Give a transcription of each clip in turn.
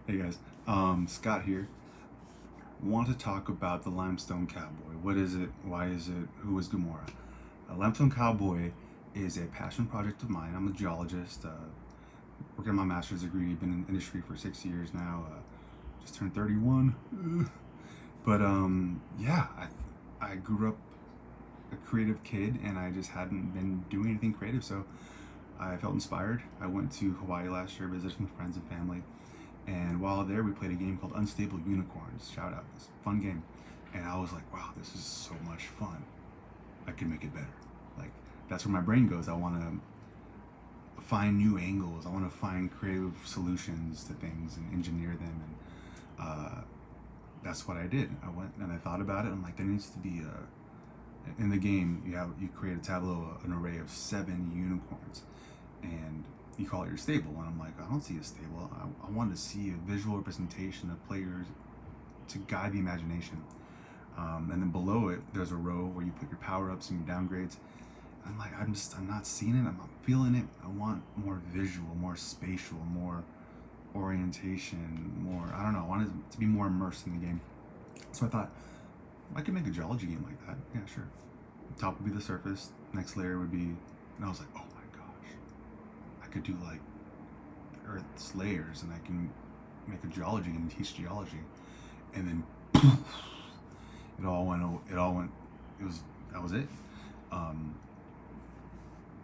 Hey guys, Scott here. Want to talk about the Limestone Cowboy. What is it? Why is it? Who is Gamora? Limestone Cowboy is a passion project of mine. I'm a geologist, working on my master's degree. Been in the industry for 6 years now. Just turned 31. But yeah, I grew up a creative kid, and I just hadn't been doing anything creative. So I felt inspired. I went to Hawaii last year, visited some friends and family, and while there, we played a game called Unstable Unicorns. Shout out, it's a fun game. And I was like, wow, this is so much fun. I can make it better. Like, that's where my brain goes. I want to find new angles. I want to find creative solutions to things and engineer them. And that's what I did. I went and I thought about it. I'm like, there needs to be in the game. You create a tableau, an array of 7 unicorns, and you call it your stable. And I'm like, I don't see a stable. I want to see a visual representation of players to guide the imagination. And then below it, there's a row where you put your power ups and your downgrades. I'm like, I'm not seeing it. I'm not feeling it. I want more visual, more spatial, more orientation, more, I don't know. I wanted to be more immersed in the game. So I thought, I could make a geology game like that. Yeah, sure. Top would be the surface. Next layer would be, and I was like, oh my gosh, I could do like Earth's layers, and I can make a geology and teach geology, and then poof, it all went. It all went. It was that was it. Um,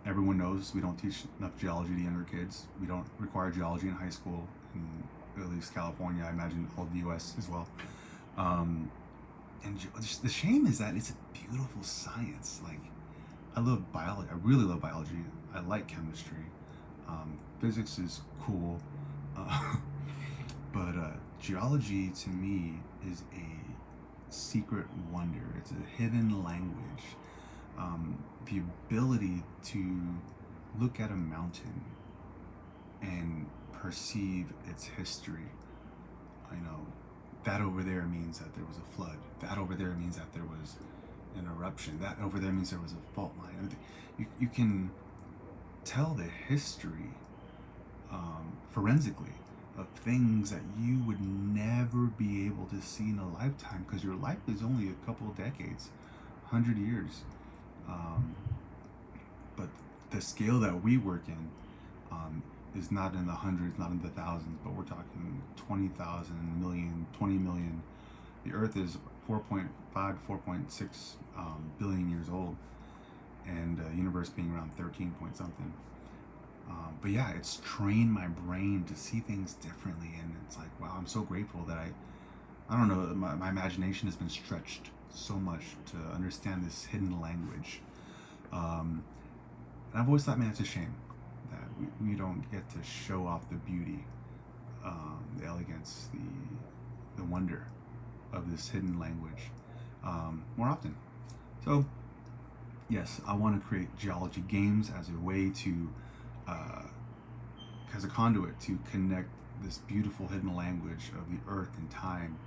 Everyone knows we don't teach enough geology to younger kids. We don't require geology in high school, in at least California. I imagine all of the U.S. as well. Um, and the shame is that it's a beautiful science. Like, I love biology. I really love biology. I like chemistry. Physics is cool, uh, but geology to me is a secret wonder. It's a hidden language. The ability to look at a mountain and perceive its history. You know, that over there means that there was a flood. That over there means that there was an eruption. That over there means there was a fault line. You can tell the history forensically of things that you would never be able to see in a lifetime, because your life is only a couple of decades, 100 years. Um, but the scale that we work in is not in the hundreds, not in the thousands, but we're talking 20,000 million, 20 million. The Earth is 4.5 to 4.6 billion years old, and the universe being around 13 point something. But yeah, it's trained my brain to see things differently, and it's like, wow, I'm so grateful that I don't know, my imagination has been stretched so much to understand this hidden language. Um, and I've always thought, man, it's a shame that we don't get to show off the beauty, the elegance, the wonder of this hidden language more often. So, yes, I want to create geology games as a way to, uh, as a conduit to connect this beautiful hidden language of the earth and time,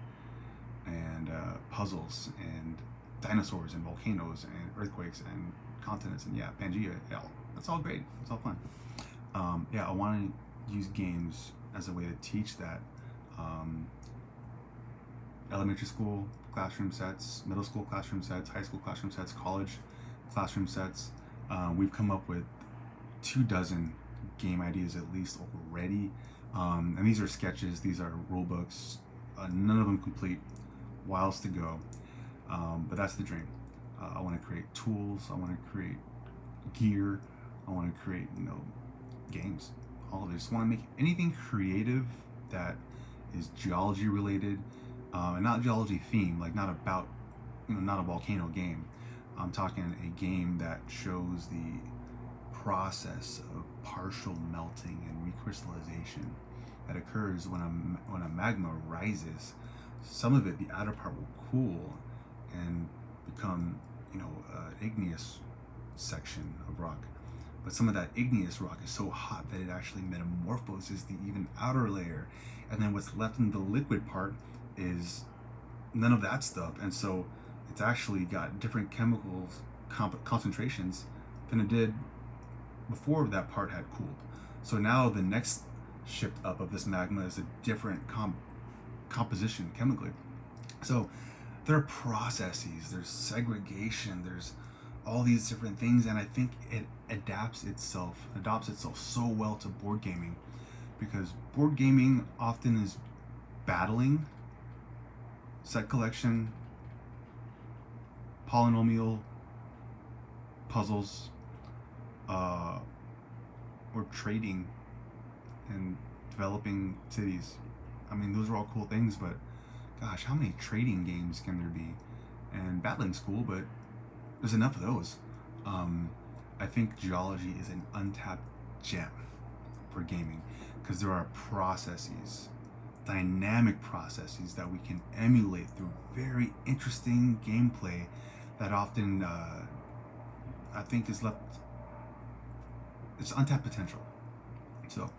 and puzzles and dinosaurs and volcanoes and earthquakes and continents, and yeah, Pangea. Yeah, that's all great. It's all fun. Yeah, I want to use games as a way to teach that. Um, Elementary school classroom sets, middle school classroom sets, high school classroom sets, college classroom sets. We've come up with 2 dozen game ideas at least already. And these are sketches, these are rule books, none of them complete, whiles to go. But that's the dream. I want to create tools, I want to create gear, I want to create, games, all of it. I just want to make anything creative that is geology related, and not geology themed, like not about, not a volcano game. I'm talking a game that shows the process of partial melting and recrystallization that occurs when a magma rises. Some of it, the outer part, will cool and become, igneous section of rock. But some of that igneous rock is so hot that it actually metamorphoses the even outer layer. And then what's left in the liquid part is none of that stuff. And so it's actually got different chemicals concentrations than it did before that part had cooled. So now the next shift up of this magma is a different composition chemically. So there are processes, there's segregation, there's all these different things, and I think it adapts itself so well to board gaming, because board gaming often is battling, set collection, polynomial puzzles, or trading and developing cities. I mean, those are all cool things, but gosh, how many trading games can there be? And battling's cool, but there's enough of those. I think geology is an untapped gem for gaming, because there are processes, dynamic processes that we can emulate through very interesting gameplay that often I think is left, it's untapped potential. So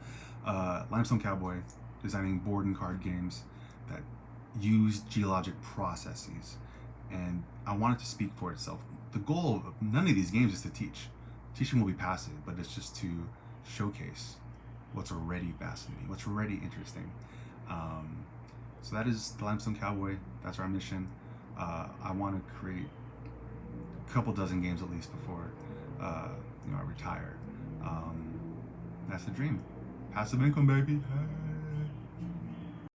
Limestone Cowboy, designing board and card games that use geologic processes, and I want it to speak for itself. The goal of none of these games is to teach. Teaching will be passive, but it's just to showcase what's already fascinating, what's already interesting. So that is the Limestone Cowboy. That's our mission. I want to create a couple dozen games at least before I retire. That's the dream. Passive income, baby.